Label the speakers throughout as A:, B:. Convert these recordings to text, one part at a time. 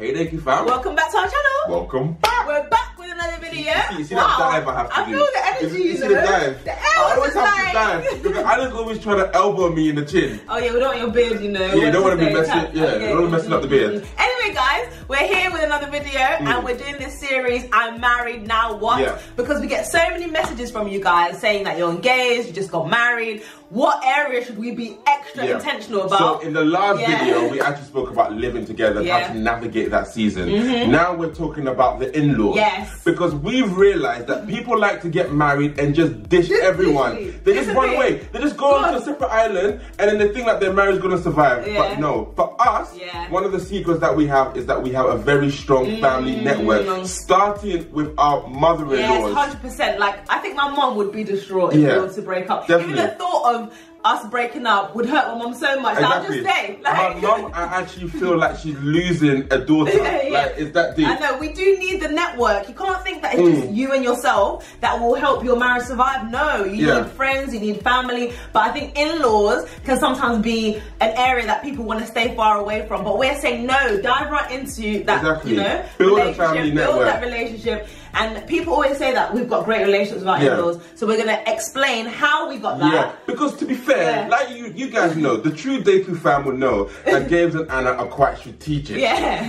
A: Hey Deku Fam.
B: Welcome back to our channel.
A: Welcome back.
B: We're back with another video.
A: You see that dive I have to do?
B: I feel the energy.
A: You see the dive? I always have to
B: dive.
A: dive. Because Anna's always trying to elbow me in the chin.
B: Oh yeah, we don't want your beard, you know.
A: Yeah, you don't want to be messing. Yeah, you don't want to messing up the beard.
B: Anyway, guys, we're here with another video, and we're doing this series. I'm married now. What?
A: Yeah.
B: Because we get so many messages from you guys saying that you're engaged, you just got married. What area should we be extra intentional about?
A: So in the last video, we actually spoke about living together and how to navigate that season. Now we're talking about the in-laws.
B: Yes.
A: Because we've realized that people like to get married and just dish everyone. They just run away. They just go on to a separate island and then they think that their marriage is going to survive. But no, for us, one of the secrets that we have is that we have a very strong family network, starting with our mother-in-laws.
B: Yes, 100%. Like, I think my mom would be distraught if we were to break up.
A: Definitely.
B: Even the thought of us breaking up would hurt my mom so much. Exactly. I'll just say, like,
A: my mom, I actually feel like she's losing a daughter. Like, it's that deep.
B: I know, we do need the network. You can't think that it's just you and yourself that will help your marriage survive. No, you need friends, you need family. But I think in-laws can sometimes be an area that people want to stay far away from. But we're saying no, dive right into that, you know,
A: build a family network.
B: Build that relationship. And people always say that we've got great relationships with our in-laws. So we're going to explain how we got that.
A: Yeah, because to be fair, like you guys know, the true Deku Fam would know that Gabes and Anna are quite strategic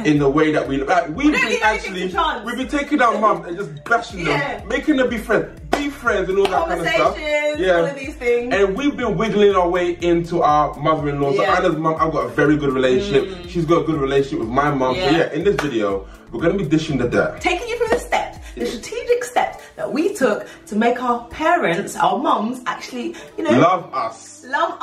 A: in the way that we've been taking our mum and just bashing them, making them be friends and all that kind of stuff.
B: All of these things.
A: And we've been wiggling our way into our mother-in-law. So Anna's mum, I've got a very good relationship. She's got a good relationship with my mum. So yeah, in this video, we're going to be dishing the dirt.
B: Taking you through the steps, the strategic steps that we took to make our parents, our mums, actually, you know,
A: love us,
B: love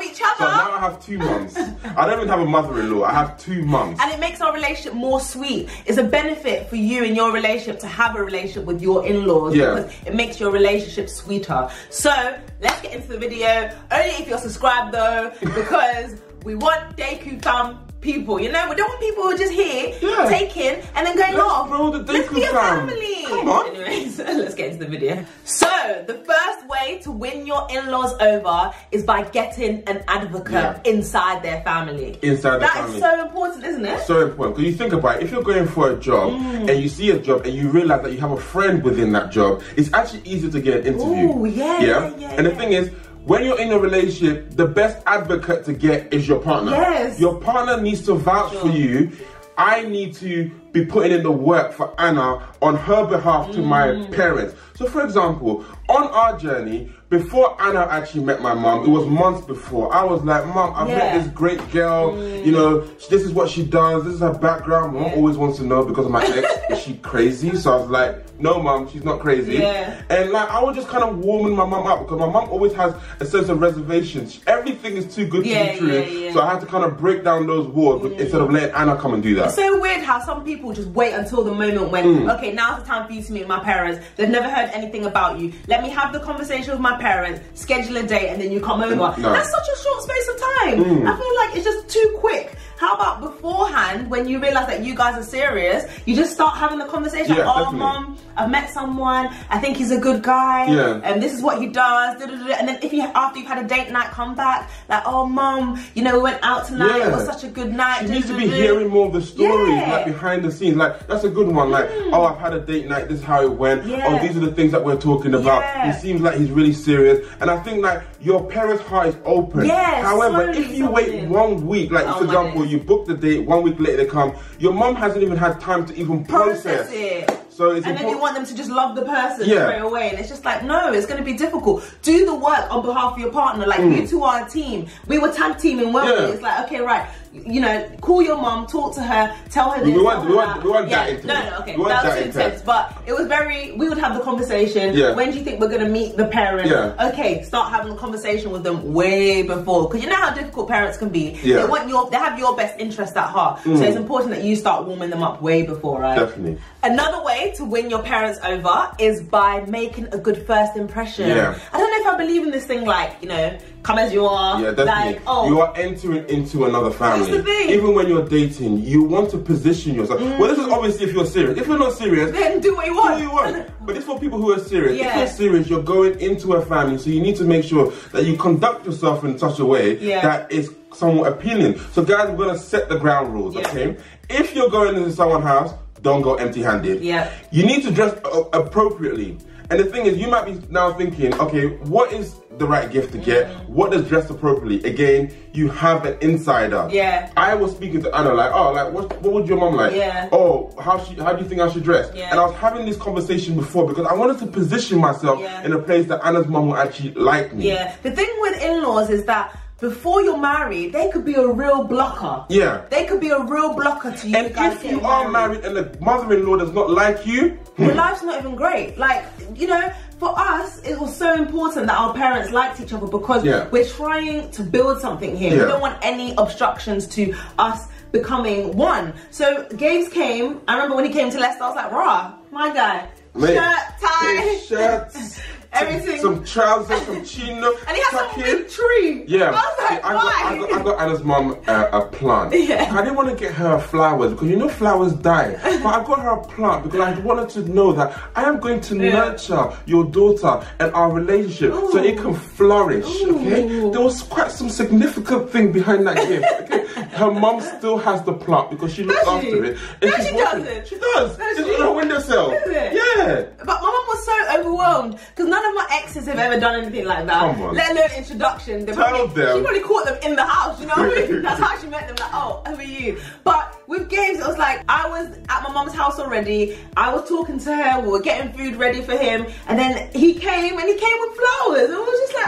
B: each other.
A: So now I have two mums. I don't even have a mother-in-law. I have two mums.
B: And it makes our relationship more sweet. It's a benefit for you in your relationship to have a relationship with your in-laws because it makes your relationship sweeter. So let's get into the video. Only if you're subscribed though, because we want Deku Fam people, you know, we don't want people who are just here, taking, and then going off.
A: Let's be a
B: family.
A: Come on.
B: Anyways, let's get into the video. So, the first way to win your in-laws over is by getting an advocate inside their family.
A: Inside the family.
B: That is so important, isn't it? So
A: important, because you think about it, if you're going for a job, and you see a job, and you realize that you have a friend within that job, it's actually easier to get an interview.
B: Ooh,
A: And the thing is, when you're in a relationship, the best advocate to get is your partner.
B: Yes.
A: Your partner needs to vouch for you. I need to be putting in the work for Anna on her behalf to my parents. So for example, on our journey, before Anna actually met my mum, it was months before, I was like, Mum, I've met this great girl, you know, this is what she does, this is her background. Mum always wants to know because of my ex, is she crazy? So I was like, no Mum, she's not crazy. And like, I was just kind of warming my mum up because my mum always has a sense of reservations. Everything is too good to be true. So I had to kind of break down those walls instead of letting Anna come and do that.
B: It's so weird how some people just wait until the moment when, okay, now's the time for you to meet my parents. They've never heard anything about you. Let me have the conversation with my parents, schedule a date, and then you come over. That's such a short space of time. I feel like it's just too quick. How about beforehand, when you realize that you guys are serious, you just start having the conversation. Oh, Mom, I've met someone. I think he's a good guy. And this is what he does. And then if you, after you've had a date night, come back like, oh, Mom, you know, we went out tonight. It was such a good night.
A: She needs to be hearing more of the stories, like behind the scenes. Like, that's a good one. Like, oh, I've had a date night. This is how it went. Oh, these are the things that we're talking about. He seems like he's really serious. And I think like your parents' heart is open. However, if you wait 1 week, like for example, you book the date, 1 week later they come, your mum hasn't even had time to even process
B: it.
A: So it's
B: and then you want them to just love the person straight away, and it's just like, no, it's going to be difficult. Do the work on behalf of your partner. Like, you two are a team. We were tag teaming, weren't we? It's like, okay, right, you know, call your mum, talk to her, tell her this. We weren't
A: that intense.
B: No, okay, that was too intense. But it was very, we would have the conversation. When do you think we're going to meet the parent? Okay, start having the conversation with them way before, because you know how difficult parents can be. They want they have your best interest at heart. So it's important that you start warming them up way before, right?
A: Definitely.
B: Another way to win your parents over is by making a good first impression. I don't know if I believe in this thing like, you know, come as you are.
A: Definitely.
B: Like, oh,
A: you are entering into another family. family.
B: That's the thing.
A: Even when you're dating, you want to position yourself. Well, this is obviously if you're serious. If you're not serious,
B: then do what you want.
A: Do what you want. But it's for people who are serious.
B: Yeah.
A: If you're serious, you're going into a family, so you need to make sure that you conduct yourself in such a way that is somewhat appealing. So guys, we're gonna set the ground rules, okay? If you're going into someone's house, don't go empty-handed.
B: Yeah.
A: You need to dress appropriately. And the thing is, you might be now thinking, okay, what is the right gift to get? What does dress appropriately? Again, you have an insider.
B: Yeah.
A: I was speaking to Anna like, oh, like what would your mom like?
B: Yeah.
A: Oh, how do you think I should dress?
B: Yeah.
A: And I was having this conversation before because I wanted to position myself in a place that Anna's mom will actually like me.
B: Yeah. The thing with in-laws is that before you're married, they could be a real blocker.
A: Yeah.
B: They could be a real blocker to you.
A: And if you are married and the mother-in-law does not like you,
B: your life's not even great. Like, you know, for us, it was so important that our parents liked each other because we're trying to build something here. We don't want any obstructions to us becoming one. So Gabes came, I remember when he came to Leicester, I was like, rah, my guy. Shirt, tie,
A: shirts,
B: everything.
A: Some trousers, some chino.
B: And he had some big tree.
A: Yeah.
B: I was like, why?
A: I got Anna's mum a plant.
B: Yeah.
A: I didn't want to get her flowers because you know flowers die. But I got her a plant because I wanted to know that I am going to nurture your daughter and our relationship so it can flourish. Okay. There was quite some significant thing behind that gift. Okay. Her mum still has the plant because she looks after it. And
B: no, she doesn't.
A: She does. It's on her windowsill. Yeah.
B: But my mum was so overwhelmed because none of my exes have ever done anything like that.
A: Come on.
B: Let alone introduction. She probably caught them in the house, you know what I mean? That's how she met them, like, oh, who are you? But with Gabes, it was like, I was at my mum's house already, I was talking to her, we were getting food ready for him, and then he came, and he came with flowers, and it was just like,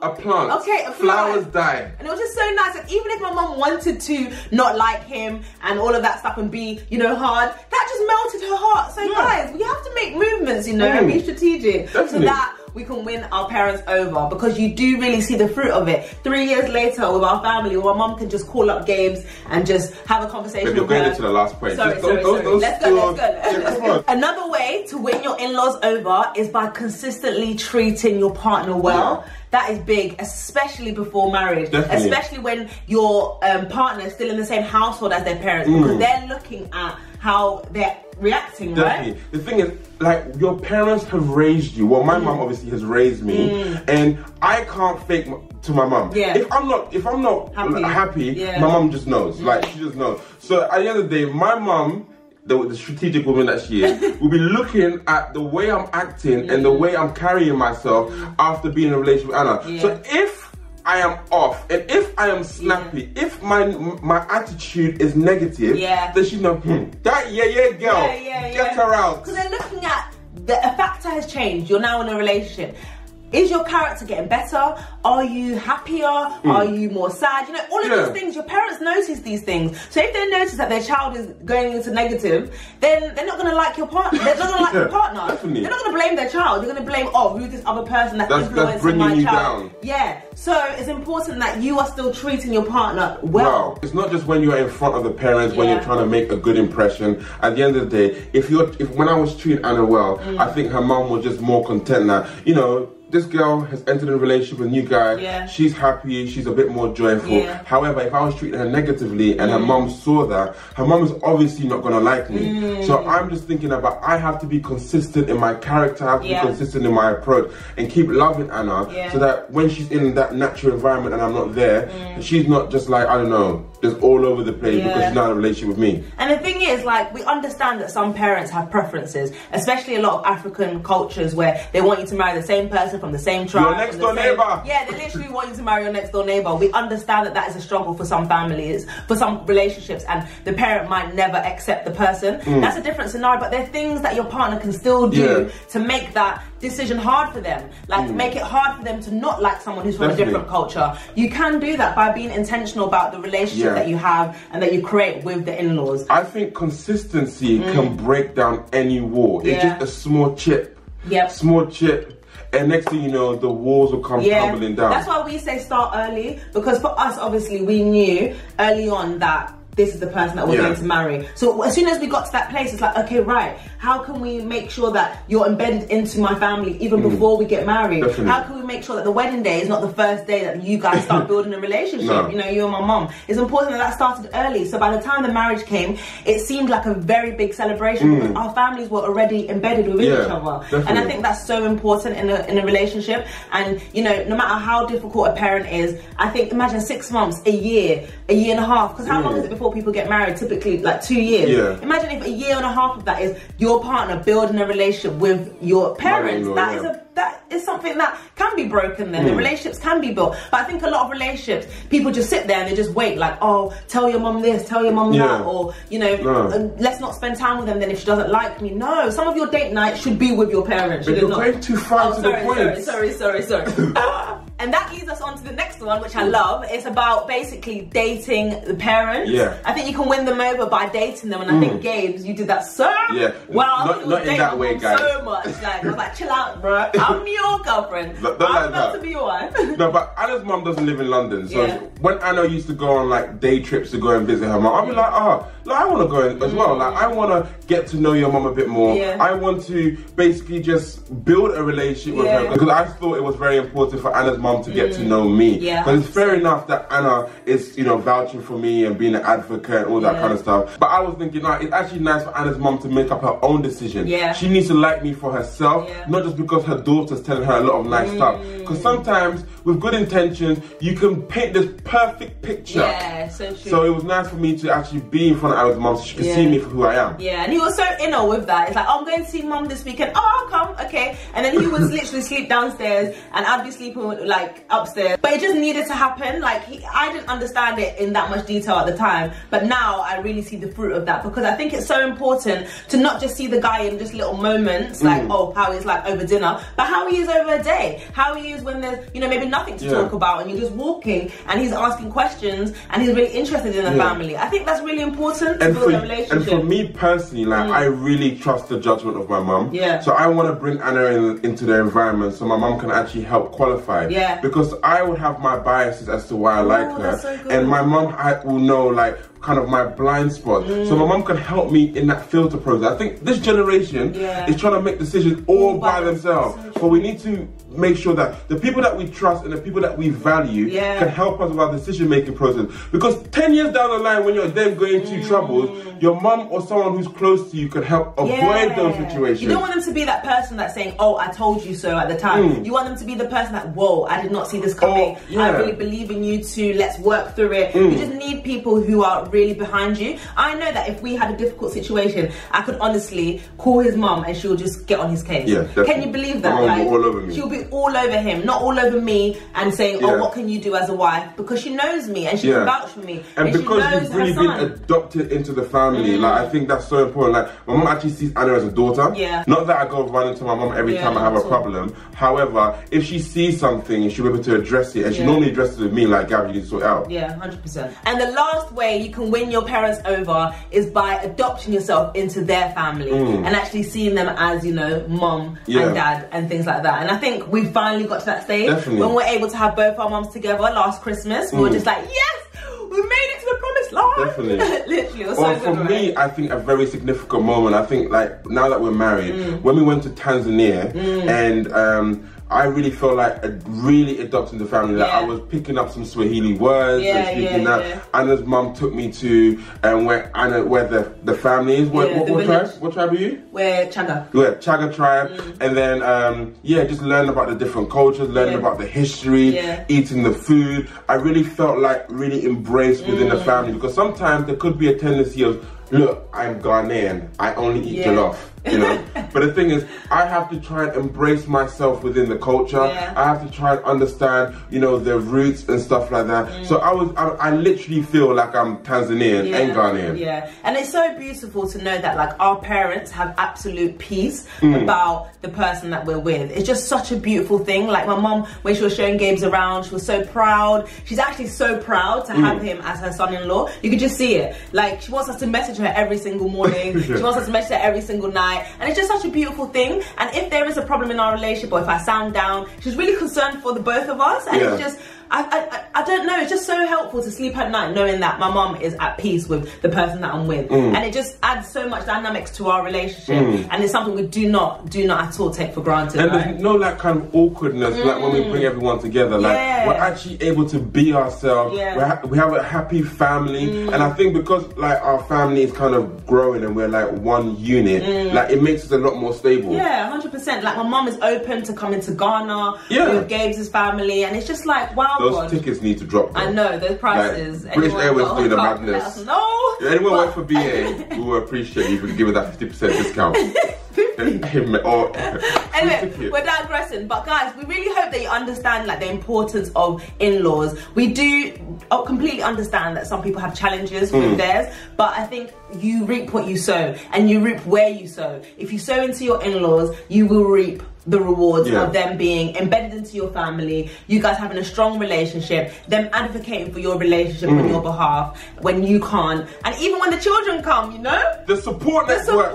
A: a plant.
B: Okay, a plant.
A: Flowers die.
B: And it was just so nice, and even if my mum wanted to not like him, and all of that stuff, and be, you know, hard, that just melted her heart. So guys, we have to make movements, you know, and be strategic, so that we can win our parents over, because you do really see the fruit of it. 3 years later with our family, my mum can just call up Gabes and just have a conversation with her.
A: You're going into the last point.
B: Sorry. Let's go. Yeah, another way to win your in-laws over is by consistently treating your partner well. Yeah. That is big, especially before marriage. Definitely. Especially when your partner is still in the same household as their parents, because they're looking at how they're reacting, right?
A: The thing is, like, your parents have raised you. Well, my mum obviously has raised me, and I can't fake to my mum.
B: Yeah.
A: If I'm not happy, my mum just knows. Like, she just knows. So at the end of the day, my mum, the strategic woman that she is, will be looking at the way I'm acting and the way I'm carrying myself after being in a relationship with Anna. Yeah. So if I am off and if I am snappy, if my attitude is negative, then she knows, that girl, get her out.
B: Because they're looking at, a factor has changed, you're now in a relationship. Is your character getting better? Are you happier? Are you more sad? You know, all of these things, your parents notice these things. So if they notice that their child is going into negative, then they're not going to like your partner. They're not going to like your partner.
A: Definitely.
B: They're not going to blame their child. They're going to blame, who's this other person that's influencing my child. Down. Yeah. So it's important that you are still treating your partner well.
A: It's not just when you're in front of the parents, when you're trying to make a good impression. At the end of the day, when I was treating Anna well, I think her mum was just more content that, you know, this girl has entered a relationship with a new guy. She's happy, she's a bit more joyful. However, if I was treating her negatively and her mum saw that, her mum is obviously not going to like me. So I'm just thinking about, I have to be consistent in my character, I have to be consistent in my approach, and keep loving Anna so that when she's in that natural environment and I'm not there, she's not just like, I don't know, just all over the place because she's not in a relationship with me. And
B: the thing is, like, we understand that some parents have preferences, especially a lot of African cultures where they want you to marry the same person from the same tribe.
A: Your next door neighbor.
B: Yeah, they literally want you to marry your next door neighbor. We understand that that is a struggle for some families, for some relationships, and the parent might never accept the person. That's a different scenario, but there are things that your partner can still do to make that decision hard for them. Like, make it hard for them to not like someone who's from a different culture. You can do that by being intentional about the relationship that you have and that you create with the in-laws.
A: I think consistency can break down any wall. It's just a small chip. Small chip. And next thing you know, the walls will come tumbling down.
B: That's why we say start early, because for us, obviously, we knew early on that this is the person that we're going to marry. So as soon as we got to that place, it's like, okay, right, how can we make sure that you're embedded into my family even before we get married? Definitely. How can we make sure that the wedding day is not the first day that you guys start building a relationship? You know, you and my mom. It's important that that started early. So by the time the marriage came, it seemed like a very big celebration because our families were already embedded within each other. Definitely. And I think that's so important in a relationship. And, you know, no matter how difficult a parent is, I think, imagine 6 months, a year and a half, because how long is it before people get married? Typically like 2 years. Imagine if a year and a half of that is your partner building a relationship with your parents. That is something that can be broken then. The relationships can be built. But I think a lot of relationships, people just sit there and they just wait, like, oh, tell your mum this, tell your mum that, or, you know, let's not spend time with them then if she doesn't like me. No, some of your date night should be with your parents.
A: But you're going too far to the point.
B: Sorry. And that leads us on to the next one, which I love. It's about basically dating the parents. I think you can win them over by dating them, and I think, Gabes, you did that so well.
A: Not in that way, guys.
B: So much. Like, I was like, chill out, bro. I'm your girlfriend. I'm about to be your wife.
A: No, but Anna's mum doesn't live in London, so when Anna used to go on like day trips to go and visit her mum, I'd be like, I want to go as well. Like, I want to get to know your mum a bit more. I want to basically just build a relationship with her, because I thought it was very important for Anna's mum to get to know me. Because it's fair enough that Anna is, you know, vouching for me and being an advocate and all that kind of stuff. But I was thinking, like, it's actually nice for Anna's mum to make up her own decision. She needs to like me for herself, not just because her daughter's telling her a lot of nice stuff. Because sometimes, with good intentions, you can paint this perfect picture.
B: So true.
A: So it was nice for me to actually be in front of Anna's mum so she could see me for who I am.
B: And he was so inner with that. It's like, oh, I'm going to see mum this weekend. Oh, I'll come, okay. And then he would literally sleep downstairs and I'd be sleeping like upstairs. But it just needed to happen. Like, I didn't understand it in that much detail at the time, but now I really see the fruit of that, because I think it's so important to not just see the guy in just little moments, like, oh, how he's like over dinner, but how he is over a day, how he is when there's, you know, maybe nothing to talk about and you're just walking and he's asking questions and he's really interested in the family. I think that's really important to build a relationship.
A: And for me personally, like, I really trust the judgment of my mum. So I want to bring Anna into the environment so my mum can actually help qualify. Because I would have my biases as to why I like her, so and my mum will know, like, kind of my blind spot. So my mum can help me in that filter process. I think this generation is trying to make decisions all by themselves. But we need to make sure that the people that we trust and the people that we value can help us with our decision-making process. Because 10 years down the line, when you're then going through troubles, your mum or someone who's close to you can help avoid those situations.
B: You don't want them to be that person that's saying, oh, I told you so at the time. You want them to be the person that, whoa, I did not see this coming. I really believe in you too. Let's work through it. You just need people who are really behind you. I know that if we had a difficult situation, I could honestly call his mum and she'll just get on his case. Can you believe that?
A: Like, all over me.
B: She'll be all over him, not all over me and saying, oh, what can you do as a wife? Because she knows me and she can vouch for me.
A: And because you've really been adopted into the family, like, I think that's so important. Like, my mum actually sees Anna as a daughter. Not that I go running to my mum every time I have a problem. However, if she sees something, she'll be able to address it. And she normally addresses it with me, like, Gabby, you need to sort it out.
B: 100%. And the last way you can win your parents over is by adopting yourself into their family and actually seeing them as, you know, mum and dad and things like that. And I think we finally got to that stage when we're able to have both our mums together last Christmas. We were just like, yes, we made it to the promised land. Literally, it was so good.
A: For me, I think a very significant moment, I think, like, now that we're married, when we went to Tanzania and I really felt like really adopting the family. Like, I was picking up some Swahili words and speaking that. Anna's mum took me to where the family is. What tribe? What tribe are you?
B: We're Chaga.
A: We're Chaga tribe. And then just learn about the different cultures, learning about the history, eating the food. I really felt like really embraced within the family, because sometimes there could be a tendency of, look, I'm Ghanaian, I only eat jollof, you know. But the thing is, I have to try and embrace myself within the culture. I have to try and understand, you know, the roots and stuff like that. So I literally feel like I'm Tanzanian and Ghanaian.
B: And it's so beautiful to know that, like, our parents have absolute peace about the person that we're with. It's just such a beautiful thing. Like, my mum, when she was showing Gabes around, she was so proud. She's actually so proud to have him as her son-in-law. You could just see it. Like, she wants us to message her every single morning. She wants us to message her every single night. And it's just such a beautiful thing. And if there is a problem in our relationship, or if I sound down, she's really concerned for the both of us. And it's just, I don't know, it's just so helpful to sleep at night knowing that my mum is at peace with the person that I'm with. And it just adds so much dynamics to our relationship. And it's something we do not at all take for granted.
A: And there's no like kind of awkwardness like when we bring everyone together. Like we're actually able to be ourselves. We have a happy family. And I think because like our family is kind of growing and we're like one unit, like it makes us a lot more stable.
B: Yeah, 100%. Like my mum is open to coming to Ghana with Gabes' family, and it's just like, wow.
A: Those tickets need to drop though.
B: I know, those prices.
A: Like, British Airways doing the madness.
B: No.
A: If anyone work for BA, we will appreciate you if you could give us that 50% discount.
B: Anyway, we're digressing, but guys, we really hope that you understand like the importance of in-laws. We do completely understand that some people have challenges with theirs, but I think you reap what you sow, and you reap where you sow. If you sow into your in-laws, you will reap the rewards of them being embedded into your family, you guys having a strong relationship, them advocating for your relationship on your behalf when you can't, and even when the children come, you know?
A: The support network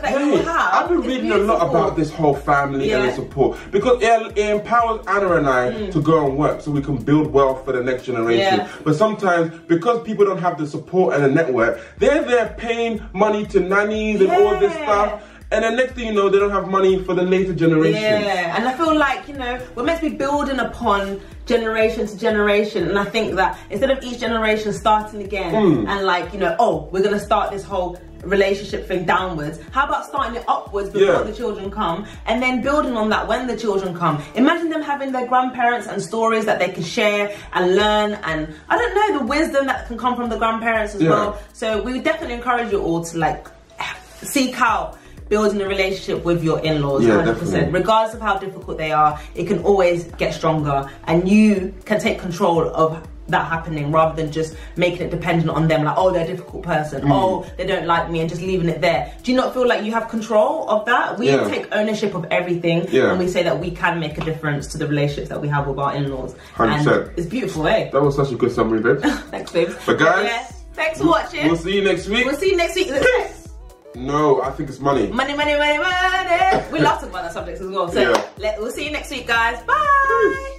B: that you have.
A: I've been reading a lot about this whole family and the support, because it empowers Anna and I to go and work so we can build wealth for the next generation. But sometimes, because people don't have the support and the network, they're there paying money to nannies and all this stuff. And the next thing you know, they don't have money for the later generations. Yeah,
B: and I feel like, you know, we're meant to be building upon generation to generation. And I think that instead of each generation starting again and like, you know, oh, we're going to start this whole relationship thing downwards, how about starting it upwards before the children come, and then building on that when the children come. Imagine them having their grandparents and stories that they can share and learn, and I don't know, the wisdom that can come from the grandparents as well. So we would definitely encourage you all to like seek out building a relationship with your in-laws, 100%. Definitely. Regardless of how difficult they are, it can always get stronger, and you can take control of that happening rather than just making it dependent on them, like, oh, they're a difficult person, oh, they don't like me, and just leaving it there. Do you not feel like you have control of that? We take ownership of everything, and we say that we can make a difference to the relationships that we have with our in-laws.
A: 100%.
B: And it's beautiful, eh?
A: That was such a good summary, babe.
B: Thanks, babe.
A: But guys,
B: thanks for watching.
A: We'll see you next week.
B: We'll see you next week.
A: No, I think it's money.
B: Money, money, money, money. We love talking about that subject as well. So we'll see you next week, guys. Bye.